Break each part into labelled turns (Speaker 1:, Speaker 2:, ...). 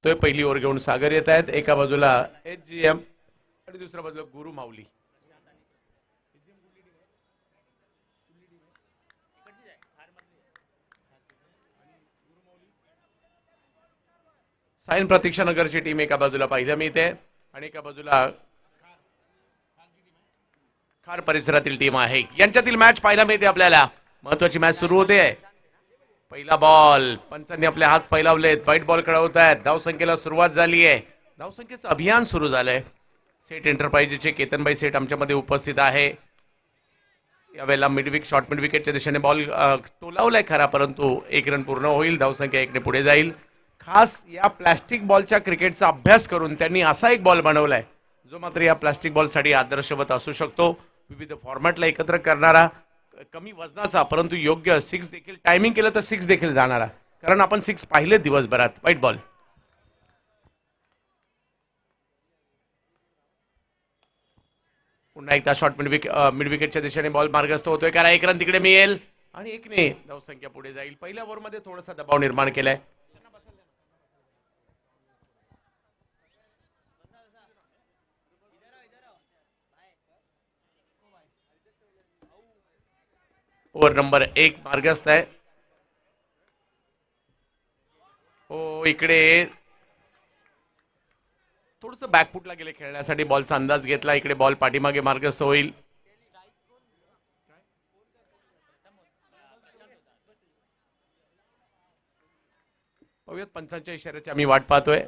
Speaker 1: तो पहिली ओव्हर घेऊन सागर येत आहेत. एका बाजूला HGM आणि दुसऱ्या बाजूला गुरु माऊली. सायन प्रतीक्षा नगरची टीम एका बाजूला पाहायला मिळते आणि एका बाजूला खार परिसरातील टीम आहे. यांच्यातील मॅच पाहायला मिळते आपल्याला. महत्वाची मॅच सुरू होते. पहिला बॉल पंचांनी आपले हात फैलावलेत. व्हाईट बॉल कळवत आहेत. धावसंख्येला सुरुवात झाली आहे. धावसंख्येचं अभियान सुरू झालंय. सेट एंटरप्राइजेसचे केतनबाई सेठ आमच्यामध्ये उपस्थित आहे. यावेळेला शॉर्ट मिड विकेटच्या दिशेने बॉल टोलावलाय खरा, परंतु 1 रन पूर्ण होईल. धावसंख्या 1 ने पुढे जाईल. खास या प्लास्टिक बॉलच्या क्रिकेटचा अभ्यास करून त्यांनी असा एक बॉल बनवलाय जो मात्र या प्लास्टिक बॉलसाठी आदर्शवत असू शकतो. विविध फॉर्मॅटला एकत्र करणारा, कमी वजनाचा, परंतु योग्य 6 देखील टायमिंग केलं तर 6 देखील जाणारा, कारण आपण 6 पाहिले दिवसभरात. व्हाईट बॉल पुन्हा एकदा शॉर्ट मिड विकेटच्या दिशेने बॉल मार्गस्थ होतोय. कारण 1 रन तिकडे मिळेल आणि 1 ने धावसंख्या पुढे जाईल. पहिल्या ओव्हरमध्ये थोडासा दबाव निर्माण केलाय. ओव्हर नंबर 1 मार्गस्थ आहे. हो, इकडे थोडस बॅकफुटला गेले खेळण्यासाठी बॉलचा अंदाज घेतला. इकडे बॉल पाठीमागे मार्गस्थ होईल. पाहूयात पंचांच्या इशाऱ्याची आम्ही वाट पाहतोय.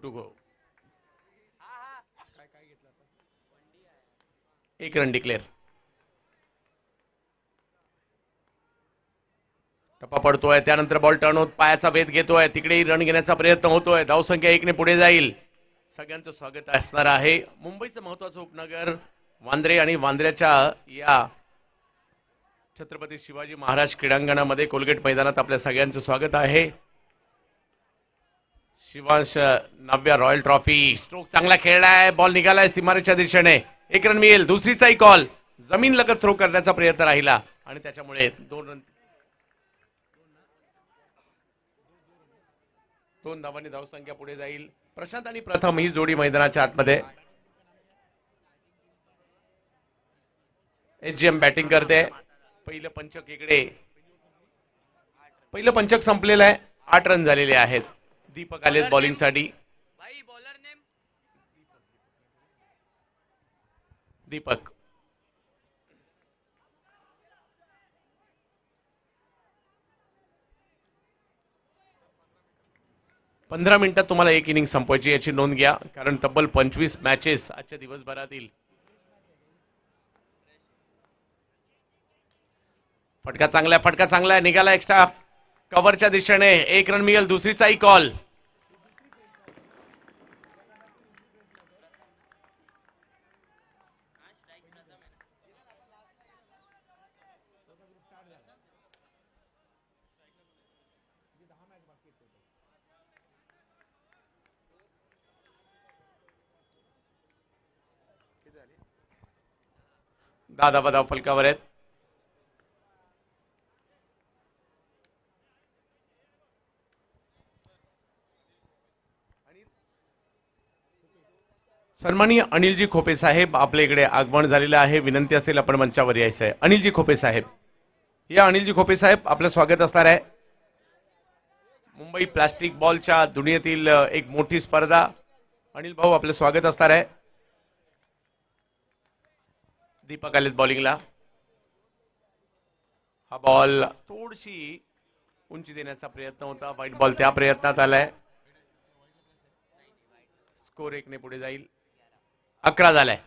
Speaker 1: To go. 1 run declare. टप्पा पडतोय. त्यानंतर बॉल टर्न होत पायाचा वेध घेतोय. तिकडेही रन घेण्याचा प्रयत्न होतोय. धावसंख्या 1 ने पुढे जाईल. सगळ्यांचं स्वागत असणार आहे. मुंबईचं महत्वाचं उपनगर वांद्रे आणि वांद्र्याच्या या छत्रपती शिवाजी महाराज क्रीडांगणामध्ये कोलगेट मैदानात आपल्या सगळ्यांचं स्वागत आहे. शिवांश नव्या रॉयल ट्रॉफी. स्ट्रोक चांगला खेळलाय. बॉल निघालाय सीमारेच्या दिशेने. 1 रन मिळेल. दुसरीचाही कॉल जमीन लगत थ्रो करण्याचा प्रयत्न राहिला आणि त्याच्यामुळे 2 रन 2 धावांनी धावसंख्या पुढे जाईल. प्रशांत आणि प्रथम ही जोडी मैदानाच्या आतमध्ये. HGM बॅटिंग करते. पहिलं पंचक संपलेलं आहे. 8 रन झालेले आहेत. दीपक आलेत बॉलिंग साठी. दीपक 15 मिनिटात तुम्हाला 1 इनिंग संपवायची, याची नोंद घ्या, कारण तब्बल 25 मॅचेस आजच्या दिवसभरातील. फटका चांगला आहे. निघाला एक्स्ट्रा कव्हरच्या दिशेने. 1 रन मिळेल. दुसरीचाही कॉल. दादा फलकावर आहेत. सन्माननीय अनिलजी खोपे साहेब आपल्या इकडे आगमन झालेलं आहे. विनंती असेल आपण मंचावर यायचं आहे. अनिलजी खोपे साहेब या. अनिलजी खोपे साहेब आपलं स्वागत असणार आहे. मुंबई प्लास्टिक बॉलच्या दुनियेतील एक मोठी स्पर्धा. अनिल भाऊ आपलं स्वागत असणार आहे. दीपक आलेत बॉलिंगला. हा बॉल थोडीशी उंची देण्याचा प्रयत्न होता. व्हाईट बॉल त्या प्रयत्नात आलाय. स्कोर 1 ने पुढे जाईल. 11 झालाय.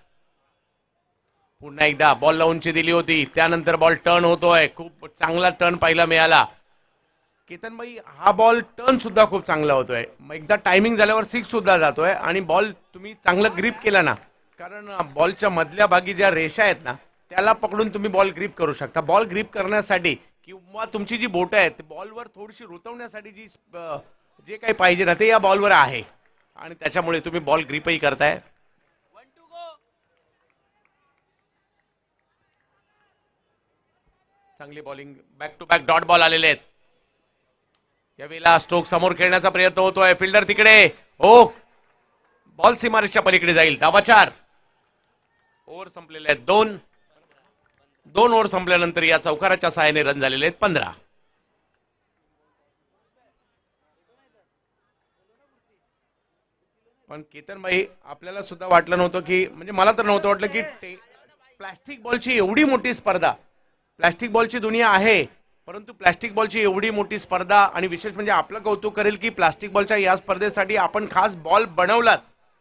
Speaker 1: पुन्हा एकदा बॉलला उंची दिली होती. त्यानंतर बॉल टर्न होतोय. खूप चांगला टर्न पाहायला मिळाला. केतनबाई हा बॉल टर्न सुद्धा खूप चांगला होतोय. एकदा टायमिंग झाल्यावर 6 सुद्धा जातोय आणि बॉल तुम्ही चांगलं ग्रिप केला ना, कारण बॉलच्या मधल्या भागी ज्या रेषा आहेत ना त्याला पकडून तुम्ही बॉल ग्रिप करू शकता. बॉल ग्रिप करण्यासाठी किंवा तुमची जी बोट आहे बॉलवर थोडीशी रुतवण्यासाठी जे काही पाहिजे ना ते या बॉलवर आहे आणि त्याच्यामुळे तुम्ही बॉल ग्रिपही करताय. चांगली bowling, back to back dot ball आलेले आहेत. यावेळेला स्ट्रोक समोर खेळण्याचा प्रयत्न होतोय. फिल्डर तिकडे, हो बॉल सीमारेषच्या पलीकडे जाईल. धावा 4. ओव्हर संपलेले आहेत 2. 2 ओव्हर संपल्यानंतर या चौकाराच्या सहाय्याने रन झालेले आहेत 15. पण केतन भाई आपल्याला सुद्धा वाटलं नव्हतं की, म्हणजे मला तर नव्हतं वाटलं की प्लास्टिक बॉलची एवढी मोठी स्पर्धा, प्लास्टिक बॉलची दुनिया आहे परंतु प्लास्टिक बॉलची एवढी मोठी स्पर्धा आणि विशेष म्हणजे आपलं कौतुक करेल की प्लास्टिक बॉलच्या या स्पर्धेसाठी आपण खास बॉल बनवलात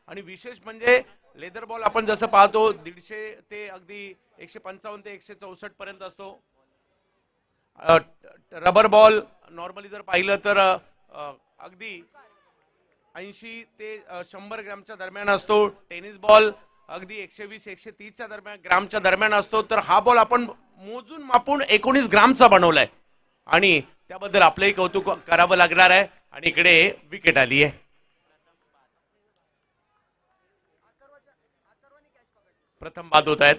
Speaker 1: आणि विशेष म्हणजे लेदर बॉल आपण जसं पाहतो 150 ते अगदी 155 ते 164 पर्यंत असतो. रबर बॉल नॉर्मली जर पाहिलं तर अगदी 80 ते 100 ग्रॅमच्या दरम्यान असतो. टेनिस बॉल अगदी 120-130 ग्रामच्या दरम्यान असतो. तर हा बॉल आपण मोजून मापून 19 ग्रामचा बनवलाय आणि त्याबद्दल आपलंही कौतुक करावं लागणार आहे. आणि इकडे विकेट आली आहे. प्रथम बाद होत आहेत.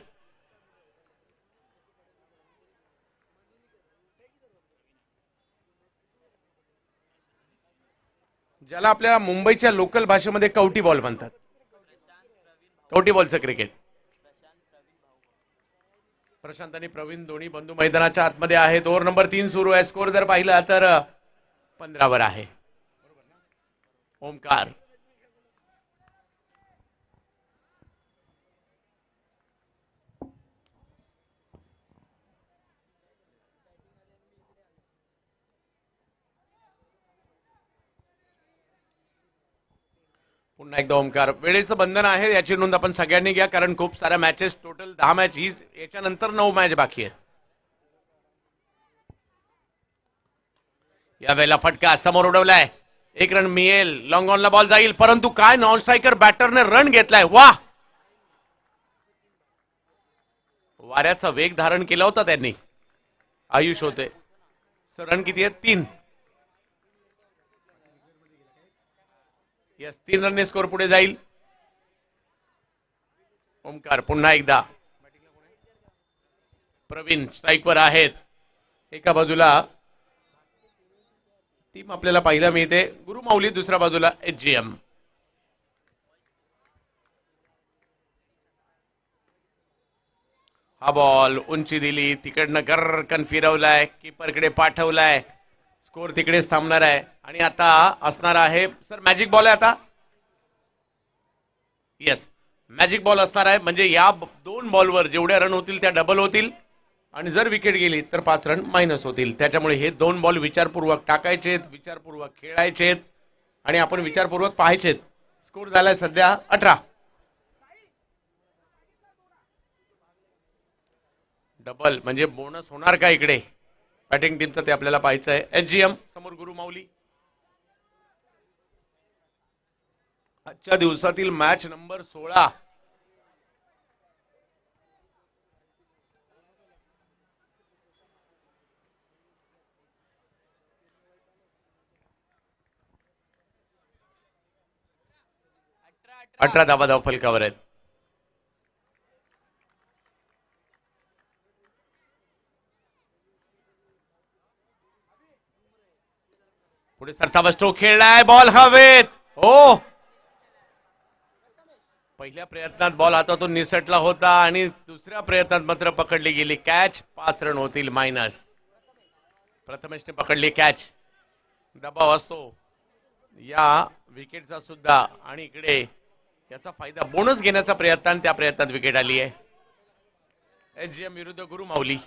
Speaker 1: ज्याला आपल्या मुंबईच्या लोकल भाषेमध्ये कवटी बॉल म्हणतात. कवटी बॉलचं क्रिकेट. प्रशांत आणि प्रवीण दोन्ही बंधू मैदानाच्या आतमध्ये आहेत. ओव्हर नंबर 3 सुरू आहे. स्कोर जर पाहिला तर 15 वर आहे. ओमकार पुन्हा एकदा ओमकार. वेळेचं बंधन आहे याची नोंद आपण सगळ्यांनी घ्या कारण खूप साऱ्या मॅचेस, टोटल 10 मॅच, ही याच्यानंतर 9 मॅच बाकी आहेत. यावेळेला फटका समोर उडवलाय. 1 रन मिळेल. लॉंग ऑनला बॉल जाईल परंतु काय नॉन स्ट्रायकर बॅटरने रन घेतलाय. वा, वाऱ्याचा वेग धारण केला होता त्यांनी. आयुष होते. रन किती आहेत? 3. यस, 3 रनने स्कोर पुढे जाईल. ओमकार पुन्हा एकदा. प्रवीण स्ट्राईकवर आहेत. एका बाजूला टीम आपल्याला पाहायला मिळते गुरुमाऊली, दुसऱ्या बाजूला HGM. हा बॉल उंची दिली, तिकडनं गरकन फिरवलाय, कीपरकडे पाठवलाय. स्कोर तिकडेच थांबणार आहे आणि आता असणार आहे सर मॅजिक बॉल आहे आता. येस, मॅजिक बॉल असणार आहे म्हणजे या 2 बॉलवर जेवढ्या रन होतील त्या डबल होतील आणि जर विकेट गेली तर 5 रन मायनस होतील. त्याच्यामुळे हे 2 बॉल विचारपूर्वक टाकायचेत, विचारपूर्वक खेळायचेत आणि आपण विचारपूर्वक पाहायचेत. स्कोर झालाय सध्या 18. डबल म्हणजे बोनस होणार का इकडे बॅटिंग टीमचं ते आपल्याला पाहायचं आहे. HGM समोर गुरुमाऊली. आजच्या दिवसातील मॅच नंबर 16. अठरा धावा धाव फलकावर आहेत. पुढे सरसावा स्ट्रोक खेळलाय. बॉल हवेत. हो, पहिल्या प्रयत्नात बॉल हातातून निसटला होता आणि दुसऱ्या प्रयत्नात मात्र पकडली गेली कॅच. 5 रन होतील मायनस. प्रथमेशने पकडली कॅच. दबाव असतो या विकेटचा सुद्धा आणि इकडे याचा फायदा बोनस घेण्याचा प्रयत्न आणि त्या प्रयत्नात विकेट आली आहे. HGM विरुद्ध गुरुमाऊली.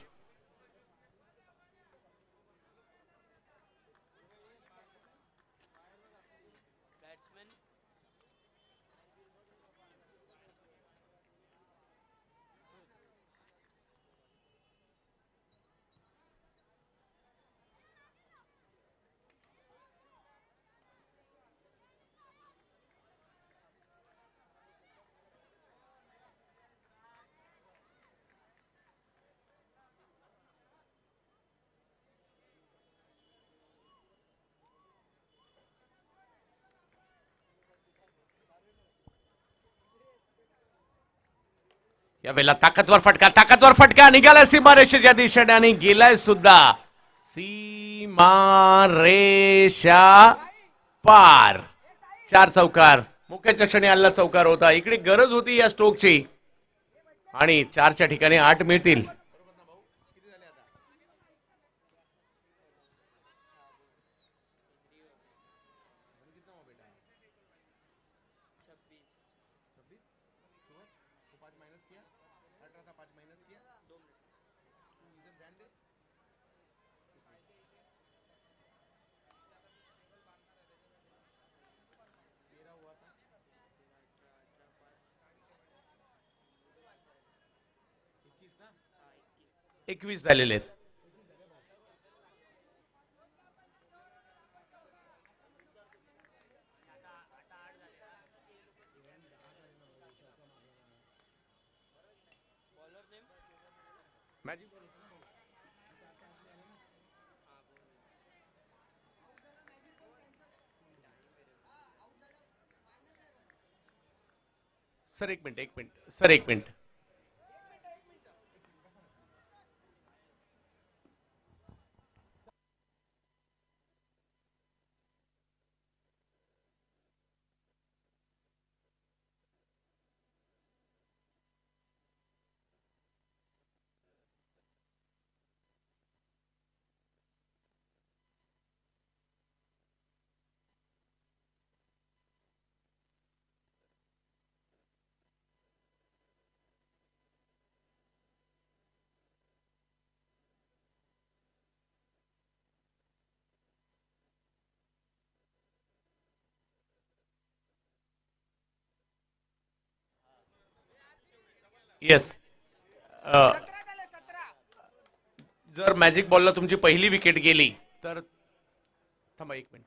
Speaker 1: यावेळेला ताकदवर फटका निघालाय सीमारेषेच्या दिशेने आणि गेलाय सुद्धा सीमारेषा पार. 4 चौकार मुख्य क्षणी आलेला चौकार होता. इकडे गरज होती या स्ट्रोकची आणि 4च्या ठिकाणी 8 मिळतील. एकवीस झालेले आहेत. सर एक मिनिट. येस, जर मॅजिक बॉलला तुमची पहिली विकेट गेली तर थांबा एक मिनिट.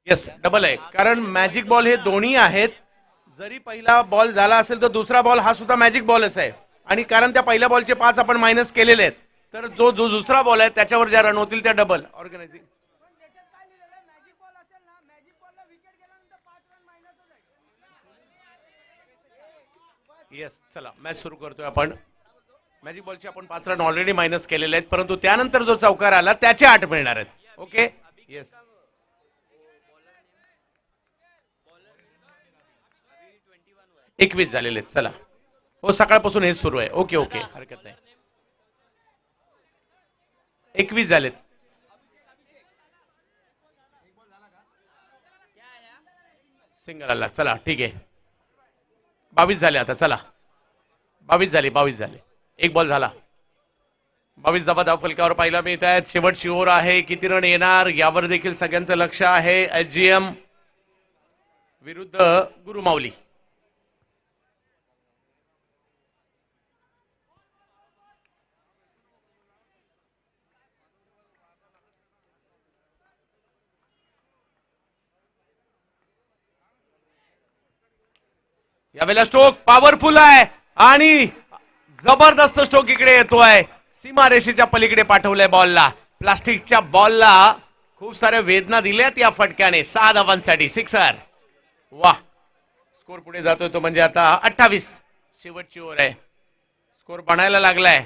Speaker 1: येस, डबल आहे कारण मॅजिक बॉल हे दोन्ही आहेत. जरी पहिला बॉल झाला असेल तर दुसरा बॉल हा सुद्धा मॅजिक बॉलच आहे आणि कारण त्या पहिल्या बॉलचे 5 आपण मायनस केलेले आहेत तर जो जो दुसरा बॉल आहे त्याच्यावर ज्या रन होतील त्या डबल ऑर्गनायझिंग. येस, चला मॅच सुरू करतोय आपण. मॅजिक बॉलचे आपण 5 रन ऑलरेडी मायनस केलेले आहेत परंतु त्यानंतर जो चौकार आला त्याचे 8 मिळणार आहेत. Okay, yes. 21 झालेले आहेत. चला, हो सकाळपासून हेच सुरू आहे. ओके ओके, हरकत नाही. 21 झालेत. सिंगल आला. चला ठीक आहे, 22 झाले आता. चला 22 झाले. एक बॉल झाला. 22 धाव फलकावर पाहायला मिळत आहेत. शेवटची ओव्हर आहे, किती रन येणार यावर देखील सगळ्यांचं लक्ष आहे. एचजीएम विरुद्ध गुरुमाऊली. यावेळेला स्ट्रोक पॉवरफुल आहे आणि जबरदस्त स्ट्रोक इकडे येतोय. सीमारेषेच्या पलीकडे पाठवलंय बॉलला. प्लास्टिकच्या बॉलला खूप साऱ्या वेदना दिल्यात या फटक्याने. 6 धावांसाठी सिक्सर. वाह, स्कोर पुढे जातोय तो म्हणजे आता 28. शेवटची ओव्हर आहे, स्कोर बनायला लागलाय.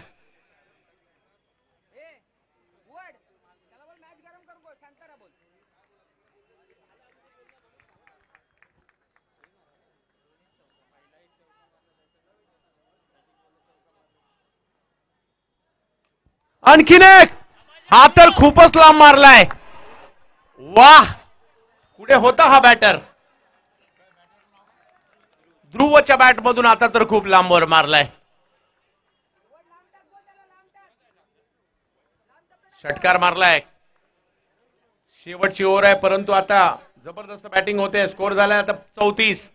Speaker 1: आणखीन एक, हा तर खूपच लांब मारलाय. वाह, पुढे होता हा बॅटर. ध्रुवच्या बॅट मधून आता तर खूप लांबवर मारलाय. षटकार मारलाय. शेवटची ओव्हर आहे, परंतु आता जबरदस्त बॅटिंग होते. स्कोर झालाय आता 34.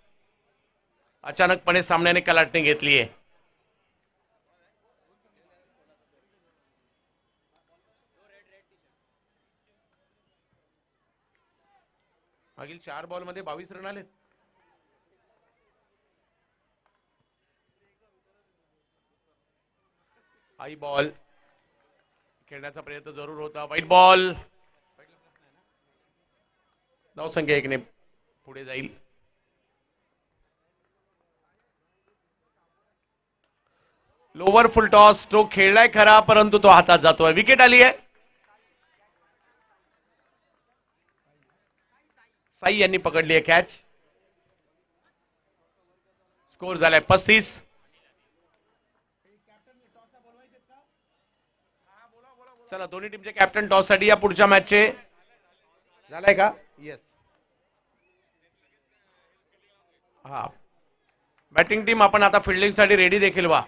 Speaker 1: अचानकपणे सामन्याने कलाटणी घेतलीय. मागील 4 बॉल मध्ये 22 रन आलेत. हाई बॉल खेळण्याचा प्रयत्न जरूर होता. वाईट बॉल, धावसंख्या 1 ने पुढे जाईल. लोवर फुल टॉस तो खेळलाय खरा, परंतु तो हातात जातोय. विकेट आली आहे. साई यांनी पकडली आहे कॅच. स्कोर झालाय 35. चला, दोन्ही टीमचे कॅप्टन टॉस साठी या पुढच्या मॅचचे झालाय का? येस. हा, बॅटिंग टीम आपण आता फिल्डिंग साठी रेडी देखील व्हा.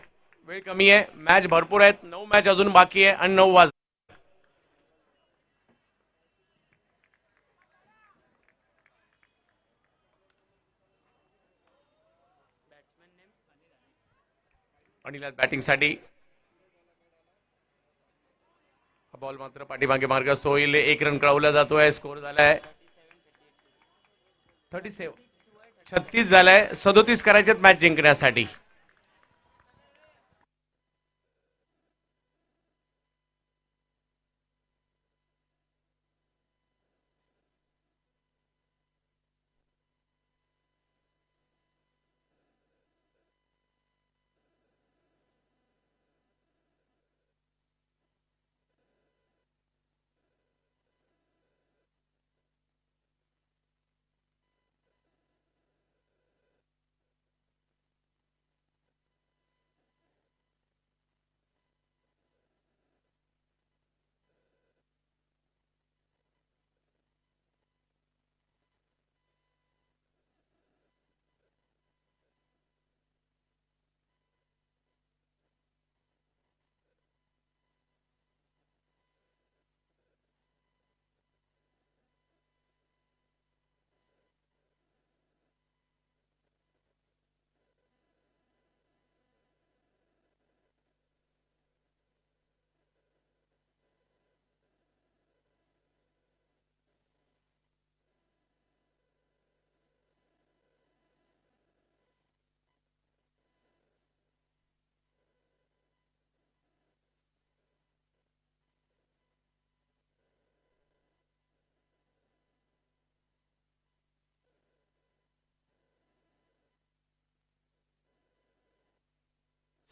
Speaker 1: वेळ कमी आहे, मॅच भरपूर आहेत. 9 मॅच अजून बाकी आहे आणि 9 वाज. अनिल बॅटिंग साठी. बॉल मात्र पाठीमागे मार्गस्थ होईल. 1 रन कळवला जातोय. स्कोर झालाय 37. 36 झालाय. 37 करायचे मॅच जिंकण्यासाठी.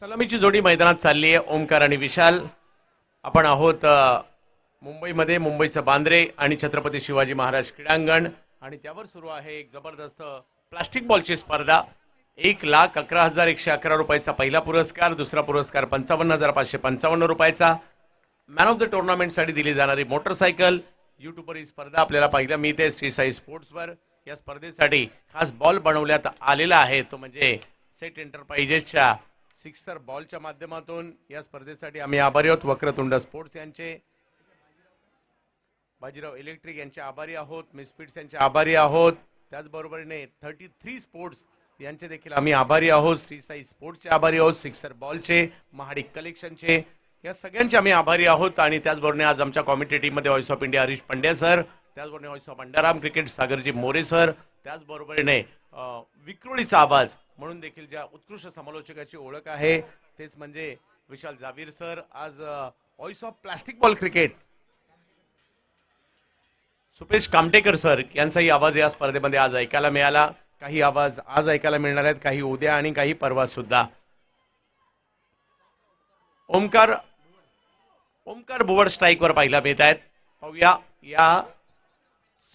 Speaker 1: सलामीची जोडी मैदानात चालली आहे. ओमकार आणि विशाल. आपण आहोत मुंबईमध्ये, मुंबईचं बांद्रे आणि छत्रपती शिवाजी महाराज क्रीडांगण, आणि त्यावर सुरू आहे एक जबरदस्त प्लास्टिक बॉलची स्पर्धा. 1,11,111 रुपयाचा पहिला पुरस्कार, दुसरा पुरस्कार 55,555 रुपयाचा. मॅन ऑफ द टुर्नामेंट साठी दिली जाणारी मोटरसायकल. युट्यूबवर ही स्पर्धा आपल्याला पाहायला मिळते श्री साई स्पोर्ट्सवर. या स्पर्धेसाठी खास बॉल बनवण्यात आलेला आहे, तो म्हणजे सेट एंटरप्राइजेसच्या सिक्सर बॉलच्या माध्यमातून. या स्पर्धेसाठी आम्ही आभारी आहोत वक्रतुंड स्पोर्ट्स यांचे, बाजीराव इलेक्ट्रिक यांचे आभारी आहोत, मिसफिट्स यांचे आभारी आहोत. त्याचबरोबरीने 33 स्पोर्ट्स यांचे देखील आम्ही आभारी आहोत. श्री साई स्पोर्ट्सचे आभारी आहोत, सिक्सर बॉलचे, महाडिक कलेक्शनचे, या सगळ्यांचे आम्ही आभारी आहोत. आणि त्याचबरोबर आज आमच्या कॉमेंट्री टीममध्ये voice of India Harish Pandya sir, त्याचबरोबर व्हॉइस ऑफ अंडाराम क्रिकेट सागरजी मोरे सर, त्याचबरोबरीने विक्रोळीचा आवाज म्हणून देखील ज्या उत्कृष्ट समालोचकाची ओळख आहे तेच म्हणजे विशाल जावीर सर. आज voice of plastic ball cricket Supesh Kamtekar sir यांचाही आवाज या स्पर्धेमध्ये आज ऐकायला मिळाला. काही आवाज आज ऐकायला मिळणार आहेत, काही उद्या आणि काही परवा सुद्धा. ओमकार ओमकार भुवड स्ट्राईकवर पाहिला मिळत आहेत. पाहूया, या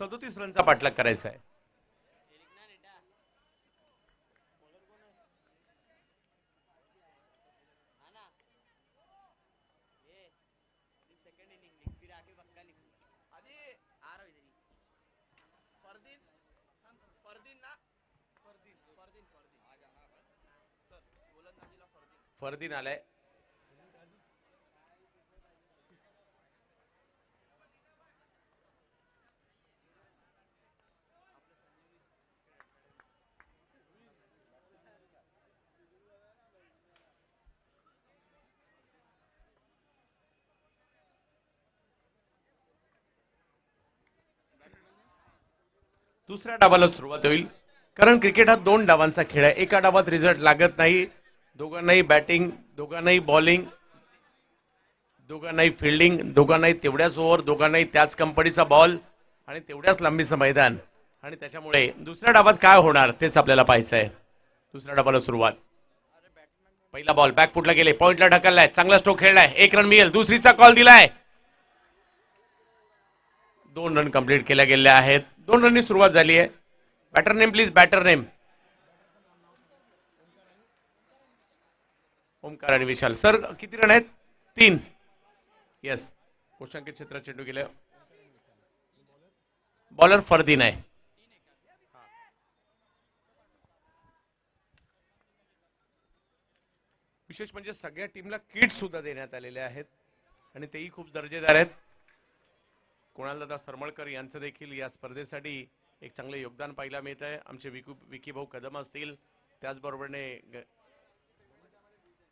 Speaker 1: 37 रनचा पाठलाग करायचा आहे. फरदीन आलाय. दुसऱ्या डावाला सुरुवात होईल, कारण क्रिकेट हा 2 डावांचा खेळ आहे. एका डावात रिझल्ट लागत नाही. दोघांनाही बॅटिंग, दोघांनाही बॉलिंग, दोघांनाही फिल्डिंग, दोघांनाही तेवढ्याच ओव्हर, दोघांनाही त्याच कंपनीचा बॉल आणि तेवढ्याच लांबीचं मैदान. आणि त्याच्यामुळे दुसऱ्या डावात काय होणार तेच आपल्याला पाहायचं आहे. दुसऱ्या डावाला सुरुवात. पहिला बॉल बॅकफुटला गेले, पॉइंटला ढकललाय, चांगला स्ट्रोक खेळलाय, 1 रन मिळेल. दुसरीचा कॉल दिलाय, 2 रन कंप्लीट केल्या गेल्या आहेत. 2 रननी सुरुवात झाली आहे. Batter name please, batter name. Omkar आणि विशाल. सर किती रन आहेत? 3. येस, कोशांकित क्षेत्रात चेंडू गेले. बॉलर फरदीन आहे. विशेष म्हणजे सगळ्या टीमला किट सुद्धा देण्यात आलेले आहेत आणि तेही खूप दर्जेदार आहेत. कुणालदादा सरमळकर यांचं देखील या स्पर्धेसाठी एक चांगले योगदान पाहायला मिळत आहे. आमचे विकी भाऊ कदम असतील, त्याचबरोबरने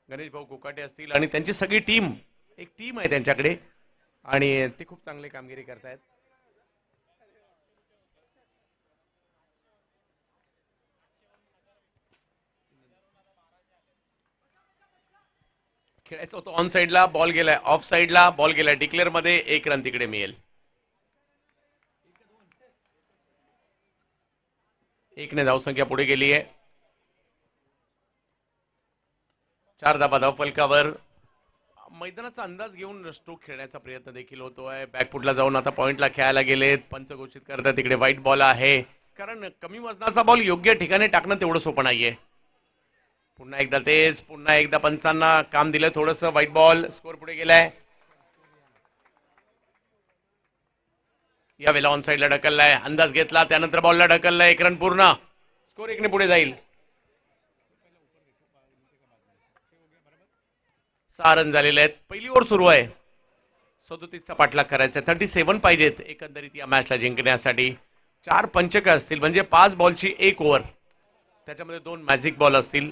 Speaker 1: गणेश भाऊ कोकाटे असतील आणि त्यांची सगळी टीम, एक टीम आहे त्यांच्याकडे आणि ते खूप चांगली कामगिरी करतायत. खेळायचं होतं ऑन साइडला, बॉल गेलाय ऑफ साइडला, बॉल गेलाय डिक्लेअर मध्ये. 1 रन तिकडे मिळेल. 1 ने धावसंख्या पुढे गेली आहे. 4 धाबा धावफलकावर. मैदानाचा अंदाज घेऊन स्ट्रोक खेळण्याचा प्रयत्न देखील होतोय. बॅकफुटला जाऊन आता पॉइंटला खेळायला गेलेत. पंच घोषित करतात तिकडे व्हाईट बॉल आहे, कारण कमी वजनाचा बॉल योग्य ठिकाणी टाकणं तेवढं सोपं नाहीये. पुन्हा एकदा तेच, पुन्हा एकदा पंचांना काम दिलं थोडस. व्हाईट बॉल, स्कोर पुढे गेलाय. यावेळेला ऑन साइडला ढकललाय, अंदाज घेतला, त्यानंतर बॉलला ढकललाय. 1 रन पूर्ण. स्कोर 1 ने पुढे जाईल. 6 रन झालेले आहेत. पहिली ओव्हर सुरू आहे. 37चा पाठलाग करायचा. 37 पाहिजेत एकंदरीत या मॅचला जिंकण्यासाठी. 4 पंचक असतील म्हणजे 5 बॉलची 1 ओव्हर, त्याच्यामध्ये 2 मॅजिक बॉल असतील.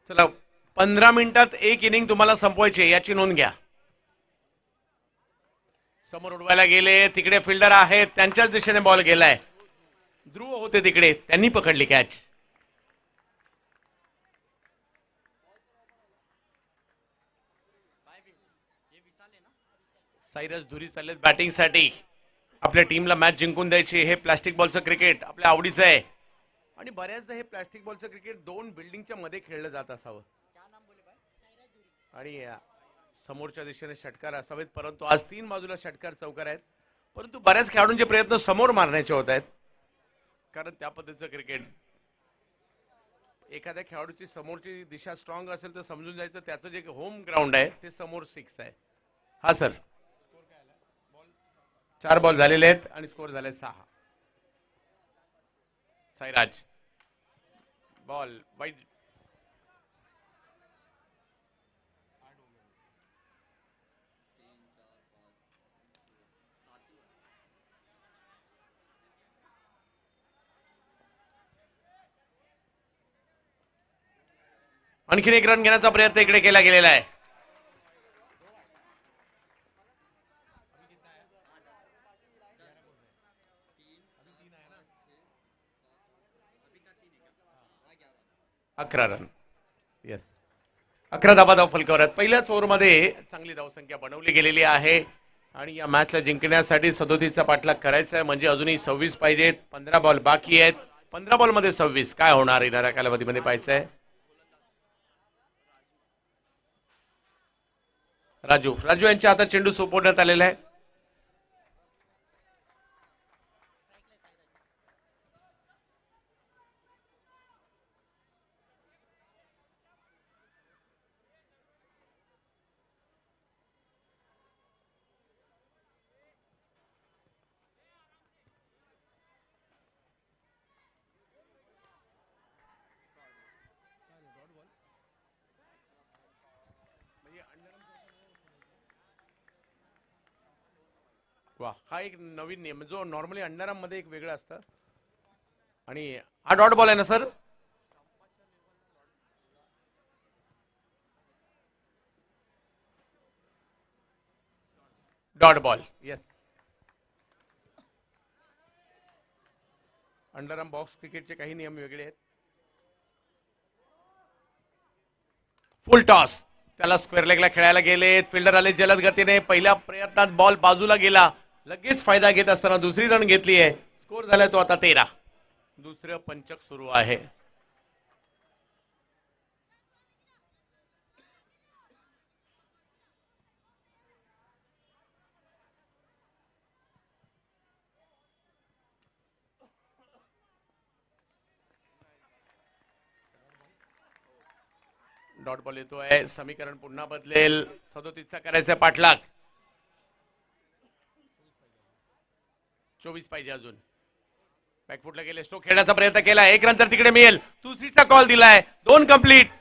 Speaker 1: चला, 15 मिनिटात 1 इनिंग तुम्हाला संपवायची आहे, याची नोंद घ्या. समोर उडवायला गेले, तिकडे फिल्डर आहेत, त्यांच्याच दिशेने बॉल गेलाय. ध्रुव होते तिकडे, त्यांनी पकडली कॅच. सायरस धुरी चाललेत बॅटिंगसाठी. आपल्या टीमला मॅच जिंकून द्यायची. हे प्लास्टिक बॉलचं क्रिकेट आपल्या आवडीचं आहे आणि बऱ्याचदा हे प्लास्टिक बॉलचं क्रिकेट 2 बिल्डिंगच्या मध्ये खेळलं जात असावं आणि समोरच्या दिशेने षटकार असावेत, परंतु आज 3 बाजूला षटकार चौकार आहेत. परंतु बऱ्याच खेळाडूंचे प्रयत्न समोर मारण्याचे होत आहेत, कारण त्या पद्धतीचं क्रिकेट. एखाद्या खेळाडूची समोरची दिशा स्ट्रॉंग असेल तर समजून जायचं त्याचं जे होम ग्राउंड आहे ते समोर 6 आहे. हा सर, 4 बॉल झालेले आहेत आणि स्कोर झाले 6. Sairaj ball wide. आणखीन एक रन घेण्याचा प्रयत्न इकडे केला गेलेला आहे. अकरा रन. येस, 11 धावा फलकावर आहेत. पहिल्याच ओव्हरमध्ये चांगली धावसंख्या बनवली गेलेली आहे आणि या मॅचला जिंकण्यासाठी 37चा पाठलाग करायचा आहे. म्हणजे अजूनही 26 पाहिजेत. 15 बॉल बाकी आहेत. 15 बॉल मध्ये 26 काय होणार येणाऱ्या कालावधीमध्ये पाहायचं आहे. राजू यांच्या हातात चेंडू सोपवण्यात आलेला आहे. वा, हा एक नवीन नियम जो नॉर्मली अंडरआर्म मध्ये एक वेगळं असतं. आणि हा डॉट बॉल आहे ना sir. Dot ball. Yes, underarm box क्रिकेटचे काही नियम वेगळे आहेत. फुल टॉस, त्याला स्क्वेअर लेगला खेळायला गेलेत. फिल्डर आले जलद गतीने. पहिल्या प्रयत्नात बॉल बाजूला गेला. लगेच फायदा घेत असताना दुसरी रन घेतली आहे. स्कोर झालाय तो आता 13. दुसरं पंचक सुरू आहे. डॉट बॉल येतोय. समीकरण पुन्हा बदलेल. 37चा करायचा पाठलाग. 24 पाहिजे अजून. बॅकफुटला गेले. स्ट्रोक खेळण्याचा प्रयत्न केला. एक रन तर तिकडे मिळेल. दुसरीचा कॉल दिलाय. 2 कंप्लीट.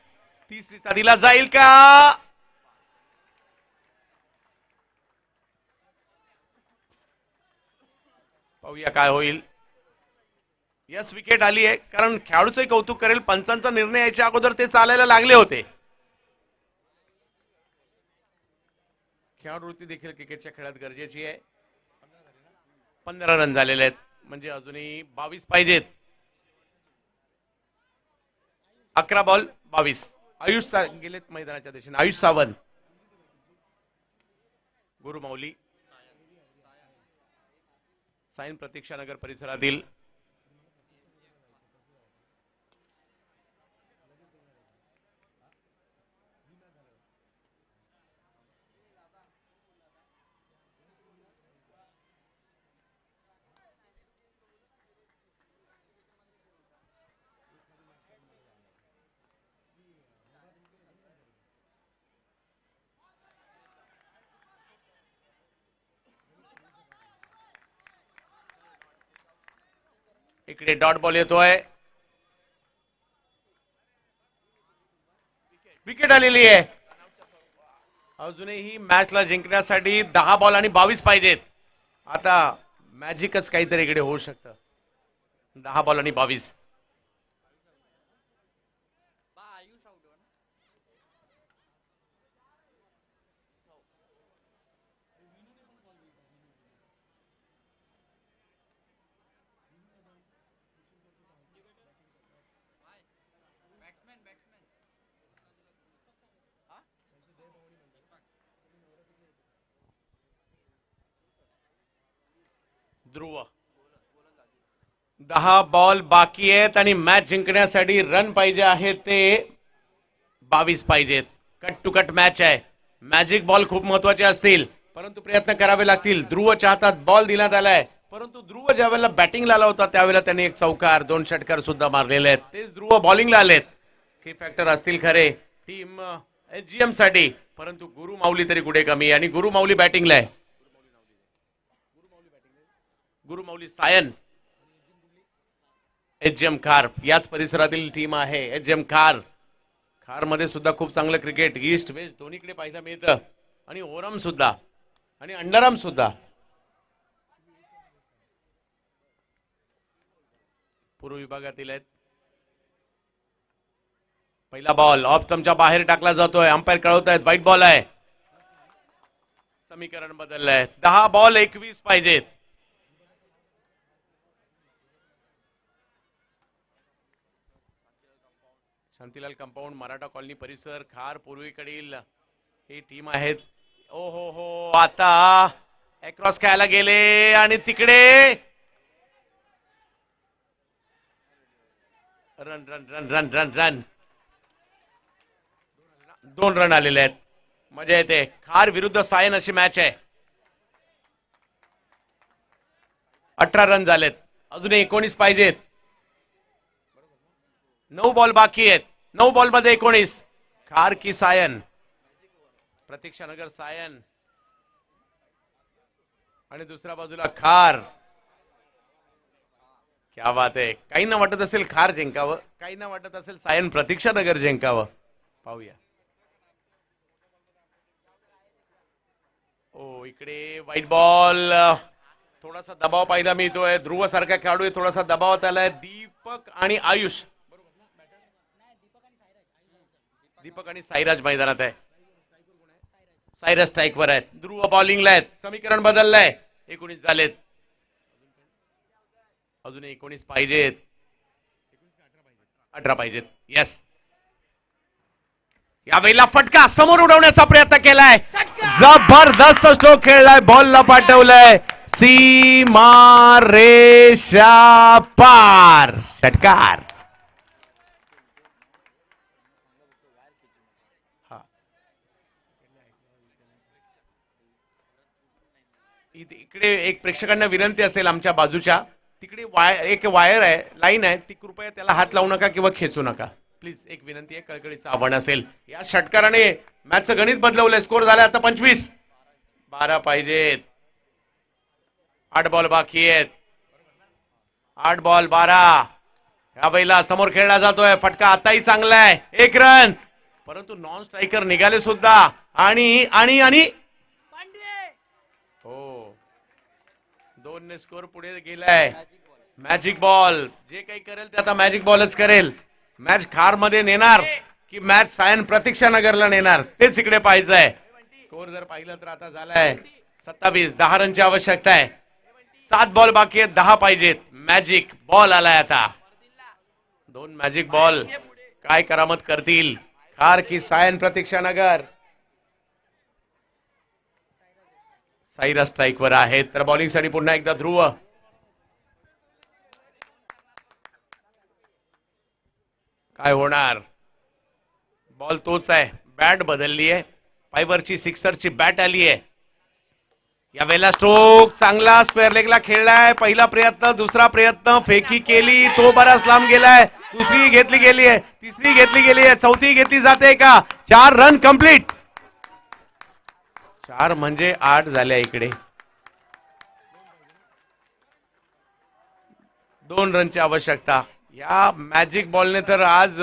Speaker 1: तिसरीचा दिला जाईल का? पाहूया काय होईल. यस, विकेट आली आहे. कारण खेळाडूचंही कौतुक करेल, पंचांचा निर्णय यायच्या अगोदर ते चालायला लागले होते. खेळाडूवृत्ती देखील क्रिकेटच्या खेळात गरजेची आहे. 15 रन झालेले आहेत. म्हणजे अजूनही 22 पाहिजेत. 11 बॉल 22. आयुष गेलेत मैदानाच्या दिशेने. आयुष सावंत, गुरुमौली, सायन प्रतीक्षा नगर परिसरातील इकडे डॉट बॉल येतोय. विकेट आलेली आहे. अजूनही मॅचला जिंकण्यासाठी 10 बॉल आणि 22 पाहिजेत. आता मॅजिकच काहीतरी इकडे होऊ शकतं. 10 बॉल आणि 22. ध्रुव, 10 बॉल बाकी आहेत आणि मॅच जिंकण्यासाठी रन पाहिजे आहेत ते 22 पाहिजेत. कट टू कट मॅच आहे. मॅजिक बॉल खूप महत्वाचे असतील, परंतु प्रयत्न करावे लागतील. ध्रुवच्या हातात बॉल देण्यात आलाय, परंतु ध्रुव ज्या वेळेला बॅटिंगला आला होता त्यावेळेला त्यांनी एक चौकार 2 षटकार सुद्धा मारलेले आहेत. तेच ध्रुव बॉलिंगला आलेत. की फॅक्टर असतील खरे टीम एचजीएम साठी, परंतु गुरु माऊली तरी कुठे कमी. आणि गुरु माऊली बॅटिंगला आहे. गुरु माऊली सायन, एचजीएम खार याच परिसरातील टीम आहे. एचजीएम खार मध्ये सुद्धा खूप चांगलं क्रिकेट ईस्ट वेस्ट दोन्हीकडे पाहायला मिळतं. आणि ओरम सुद्धा आणि अंडरआर्म सुद्धा. पूर्व विभागातील आहेत. पहिला बॉल ऑफ स्टंपच्या बाहेर टाकला जातोय. अंपायर कळवत आहेत व्हाईट बॉल आहे. समीकरण बदललंय. 10 बॉल 21 पाहिजेत. शांतीलाल कंपाऊंड, मराठा कॉलनी परिसर, खार पूर्वेकडील ही टीम आहेत. ओ हो हो, आता अक्रॉस खेळायला गेले आणि तिकडे run run run run run run 2 run आलेले आहेत. मजा येते. खार विरुद्ध सायन अशी मॅच आहे. 18 रन झालेत. अजून 19 पाहिजेत. 9 बॉल बाकी आहेत. 9 बॉल मध्ये 19. खार की सायन, प्रतीक्षा नगर सायन आणि दुसऱ्या बाजूला खार. क्या बात आहे. काहींना वाटत असेल खार जिंकावं, काहींना वाटत असेल सायन प्रतीक्षा नगर जिंकावं. पाहूया. ओ इकडे व्हाईट बॉल. थोडासा दबाव पाहिला मिळतोय. ध्रुव सारखा खेळाडू आहे, थोडासा दबावात आलाय. दीपक आणि आयुष, दीपक आणि साईराज मैदानात आहे. साईराज स्ट्राईकवर आहेत. ध्रुव बॉलिंगला आहेत. समीकरण बदललंय. 19 झालेत. अजून 19 पाहिजेत. 18 पाहिजेत. येस. यावेळेला फटका समोर उडवण्याचा प्रयत्न केलाय. जबरदस्त स्ट्रोक खेळलाय. बॉलला पाठवलंय सीमा रेषा पार. षटकार. इकडे एक प्रेक्षकांना विनंती असेल आमच्या बाजूच्या तिकडे एक वायर आहे, लाईन आहे, ती कृपया त्याला हात लावू नका किंवा खेचू नका प्लीज. एक विनंती आहे, कळकळीचं आव्हान असेल. या षटकाराने मॅचचं गणित बदलवलंय. स्कोर झाला आता 25. 12 पाहिजेत. 8 बॉल बाकी आहेत. 8 बॉल 12. या बैला समोर खेळला जातोय. फटका आताही चांगला आहे. 1 रन, परंतु नॉन स्ट्रायकर निघाले सुद्धा. आणि आणि आणि हो, 2 ने स्कोर पुढे गेलाय. मॅजिक बॉल जे काही करेल ते आता मॅजिक बॉलच करेल. मॅच खार मध्ये नेणार की मॅच सायन प्रतीक्षा नगरला नेणार तेच इकडे पाहिजे. स्कोर जर पाहिलं तर आता झालाय 27. 10 रनची आवश्यकता आहे. 7 बॉल बाकी आहेत. 10 पाहिजेत. मॅजिक बॉल आलाय आता. 2 मॅजिक बॉल काय करामत करतील. खार की सायन प्रतीक्षा नगर. साईराज स्ट्राईकवर आहेत. तर बॉलिंग साठी पुन्हा एकदा ध्रुव. काय होणार. बॉल तोच आहे. बॅट बदलली आहे. फायबरची सिक्सरची बॅट आली आहे. यावेळेला स्ट्रोक चांगला स्क्वेअर लेगला खेळलाय. पहिला प्रयत्न, दुसरा प्रयत्न, फेकी केली, तो बराच लांब गेलाय. दुसरी घेतली गेली आहे, तिसरी घेतली गेली आहे, चौथी घेतली जाते का. 4 रन कंप्लीट. 4 म्हणजे 8 झाल्या इकडे. 2 रनची आवश्यकता. या मॅजिक बॉलने तर आज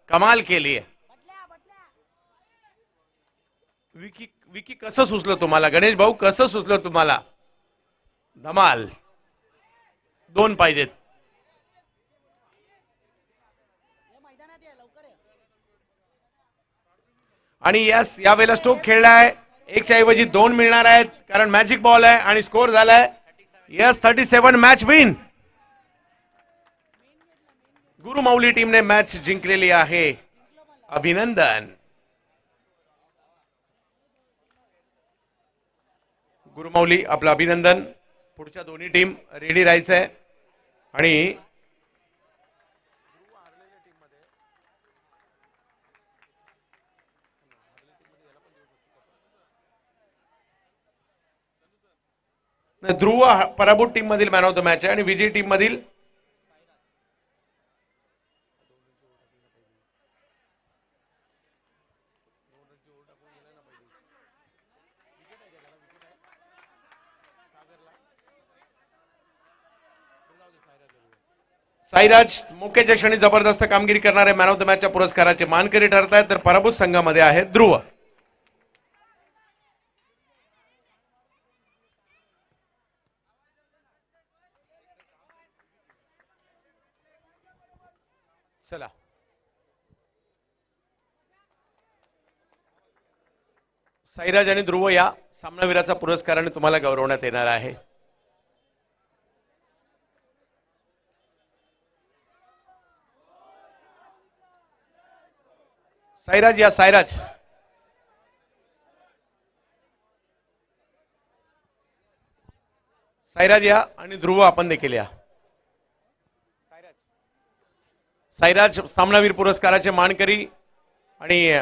Speaker 1: कमाल केली आहे. विकी विकी कसं सुचलं तुम्हाला. गणेश भाऊ कसं सुचलं तुम्हाला. धमाल. 2 पाहिजेत. आणि यस, यावेळेला स्ट्रोक खेळलाय. 1च्या ऐवजी 2 मिळणार आहेत कारण मॅजिक बॉल आहे आणि स्कोर झालाय यस 37. Match win. गुरुमौली टीमने मॅच जिंकलेली आहे. अभिनंदन. गुरुमौली आपलं अभिनंदन. पुढच्या दोन्ही टीम रेडी राहायचंय. आणि ध्रुव पराभूत टीम मधील मॅन ऑफ द मॅच आहे आणि विजयी टीम मधील साईराज मोक्याच्या क्षणी जबरदस्त कामगिरी करणारे मॅन ऑफ द मॅचच्या पुरस्काराचे मानकरी ठरत आहेत. तर पराभूत संघामध्ये आहे ध्रुव. चला साईराज आणि ध्रुव या सामनावीराचा पुरस्काराने तुम्हाला गौरवण्यात येणार आहे. साईराज या, साईराज. साईराज या आणि ध्रुव आपण देखील या. साईराज सामनावीर पुरस्काराचे मानकरी आणि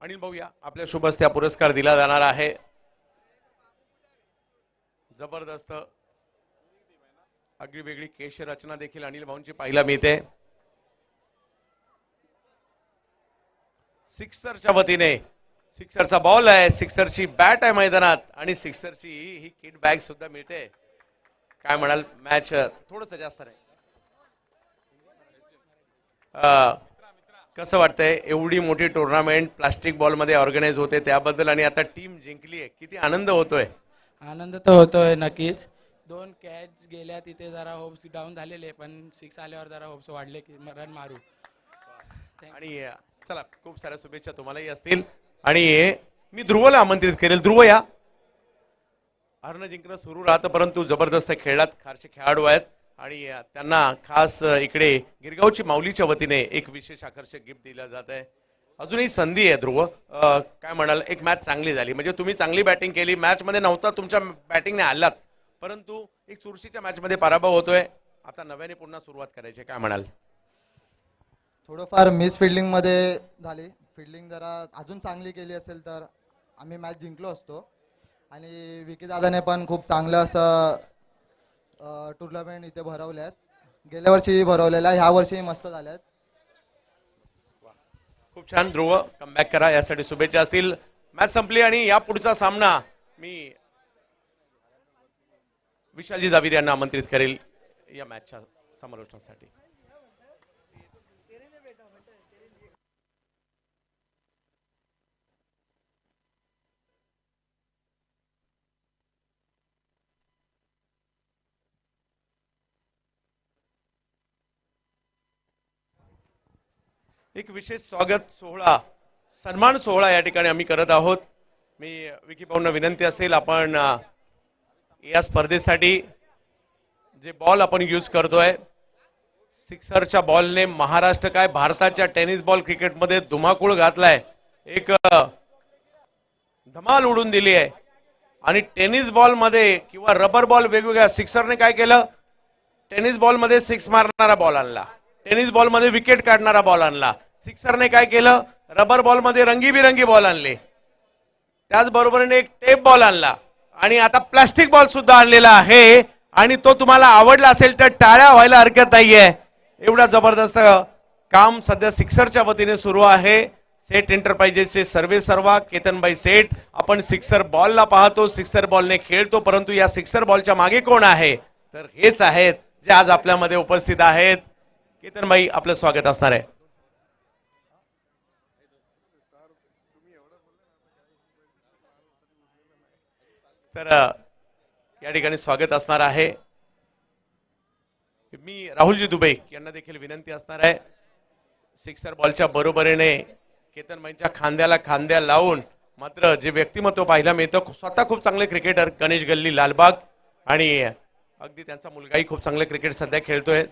Speaker 1: अनिल भाऊ या, आपल्या शुभ हस्ते पुरस्कार दिला जाणार आहे. जबरदस्त आगळी वेगळी केश रचना देखील अनिल भाऊंची पाहायला मिळते. सिक्सरच्या वतीने सिक्सरचा बॉल आहे, सिक्सरची बॅट आहे मैदानात आणि सिक्सरची ही किट बॅग सुद्धा मिळते. काय म्हणाल, मॅच थोडंसं जास्त नाही. कसं वाटतंय एवढी मोठी टुर्नामेंट प्लास्टिक बॉल मध्ये ऑर्गनाइज होते त्याबद्दल, आणि आता टीम जिंकली आहे, किती आनंद होतोय?
Speaker 2: आनंद तर होतोय नक्कीच. 2 कॅच गेल्या तिथे जरा होप्स डाऊन झालेले, पण 6 आल्यावर जरा होप्स वाढले की रन मारू.
Speaker 1: आणि चला, खूप साऱ्या शुभेच्छा तुम्हालाही असतील. आणि मी ध्रुवला आमंत्रित करेल. ध्रुव या. हरणं जिंकणं सुरू राहतं, परंतु जबरदस्त खेळात फारसे खेळाडू आहेत आणि त्यांना खास इकडे गिरगावची माऊलीच्या वतीने एक विशेष आकर्षक गिफ्ट दिला जात आहे. अजूनही संधी आहे ध्रुव. काय म्हणाल, एक मॅच चांगली झाली, म्हणजे तुम्ही चांगली बॅटिंग केली, मॅच मध्ये नव्हता तुमच्या बॅटिंगने आलात, परंतु एक चुरशीच्या मॅच मध्ये पराभव होतोय. आता नव्याने पुन्हा सुरुवात करायची, काय म्हणाल?
Speaker 3: थोडंफार मिस फिल्डिंग मध्ये झाली. फिल्डिंग जरा अजून चांगली केली असेल तर आम्ही मॅच जिंकलो असतो. आणि विकी दादाने पण खूप चांगलं असं टुर्नामेंट इथे भरवल्यात. गेल्या वर्षी भरवलेला, ह्या वर्षी मस्त झाल्यात.
Speaker 1: खूप छान ध्रुव, कमबॅक करा, यासाठी शुभेच्छा असतील. मॅच संपली आणि या पुढचा सामना मी विशालजी जावीर यांना आमंत्रित करेल या मॅचच्या समालोचनासाठी. एक विशेष स्वागत सोहळा, सन्मान सोहळा या ठिकाणी आम्ही करत आहोत. मी विकी भाऊंना विनंती असेल, आपण या स्पर्धेसाठी जे बॉल आपण यूज करतोय, सिक्सरच्या बॉलने महाराष्ट्र काय भारताच्या टेनिस बॉल क्रिकेटमध्ये धुमाकूळ घातलाय, एक धमाल उडून दिली आहे. आणि टेनिस बॉल मध्ये किंवा रबर बॉल वेगवेगळ्या, सिक्सरने काय केलं, टेनिस बॉल मध्ये 6 मारणारा बॉल आणला, टेनिस बॉल मध्ये विकेट काढणारा बॉल आणला. सिक्सरने काय केलं, रबर बॉल मध्ये रंगीबिरंगी बॉल आणले, त्याचबरोबरीने एक टेप बॉल आणला आणि आता प्लास्टिक बॉल सुद्धा आणलेला आहे. आणि तो तुम्हाला आवडला असेल तर टाळ्या व्हायला हरकत नाहीये. एवढा जबरदस्त काम सध्या सिक्सरच्या वतीने सुरू आहे. सेट एंटरप्राइजेसचे सर्वे सर्वा केतनभाई सेठ. आपण सिक्सर बॉलला पाहतो, सिक्सर बॉलने खेळतो, परंतु या सिक्सर बॉलच्या मागे कोण आहे, तर हेच आहेत जे आज आपल्यामध्ये उपस्थित आहेत. केतनभाई, आपलं स्वागत असणार आहे. तर या ठिकाणी स्वागत असणार आहे. मी राहुलजी दुबे यांना देखील विनंती असणार आहे, सिक्सर बॉलच्या बरोबरीने केतनभाईंच्या खांद्याला खांद्या लावून मात्र जे व्यक्तिमत्व पाहायला मिळतं, स्वतः खूप चांगले क्रिकेटर गणेश गल्ली लालबाग, आणि अगदी त्यांचा मुलगाही खूप चांगले क्रिकेट सध्या खेळतोय.